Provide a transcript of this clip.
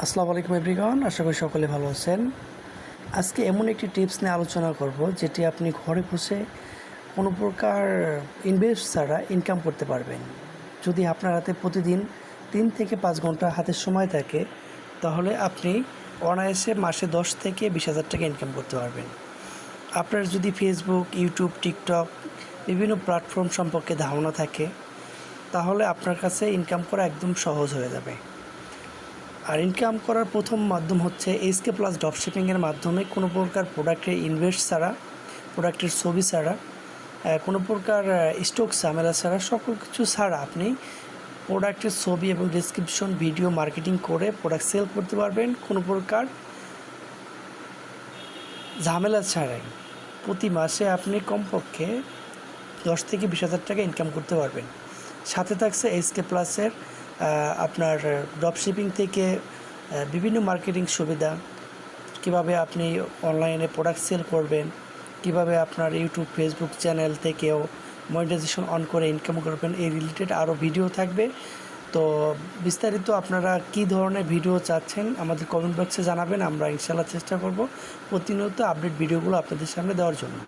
আসসালামু আলাইকুম এভরিওয়ান, আশা করি সকলে ভালো আছেন। আজকে এমন একটি টিপস নিয়ে আলোচনা করব যেটি আপনি ঘরে বসে কোনো প্রকার ইনভেস্ট ছাড়া ইনকাম করতে পারবেন। যদি আপনার হাতে প্রতিদিন 3 থেকে 5 ঘন্টা হাতের সময় থাকে, তাহলে আপনি অনায়াসে মাসে 10 থেকে 20,000 টাকা ইনকাম করতে পারবেন। আপনার যদি ফেসবুক, ইউটিউব, টিকটক বিভিন্ন প্ল্যাটফর্ম সম্পর্কে ধারণা থাকে, তাহলে আপনার কাছে ইনকাম করা একদম সহজ হয়ে যাবে। আর ইনকাম করার প্রথম মাধ্যম হচ্ছে এসকে প্লাস ড্রপশিপিংয়ের মাধ্যমে কোনো প্রকার প্রোডাক্টের ইনভেস্ট ছাড়া, প্রোডাক্টের ছবি ছাড়া, কোনো প্রকার স্টক ঝামেলা ছাড়া, সকল কিছু ছাড়া আপনি প্রোডাক্টের ছবি এবং ডেসক্রিপশন ভিডিও মার্কেটিং করে প্রোডাক্ট সেল করতে পারবেন কোনো প্রকার ঝামেলা ছাড়াই। প্রতি মাসে আপনি কমপক্ষে 10 থেকে 20,000 টাকা ইনকাম করতে পারবেন। সাথে থাকছে এসকে প্লাসের আপনার ড্রপশিপিং থেকে বিভিন্ন মার্কেটিং সুবিধা, কিভাবে আপনি অনলাইনে প্রোডাক্ট সেল করবেন, কিভাবে আপনার ইউটিউব, ফেসবুক চ্যানেল থেকেও মনিটাইজেশন অন করে ইনকাম করবেন, এই রিলেটেড আরও ভিডিও থাকবে। তো বিস্তারিত আপনারা কী ধরনের ভিডিও চাচ্ছেন আমাদের কমেন্ট বক্সে জানাবেন। আমরা ইনশাআল্লাহ চেষ্টা করব প্রতিনিয়ত আপডেট ভিডিওগুলো আপনাদের সামনে দেওয়ার জন্য।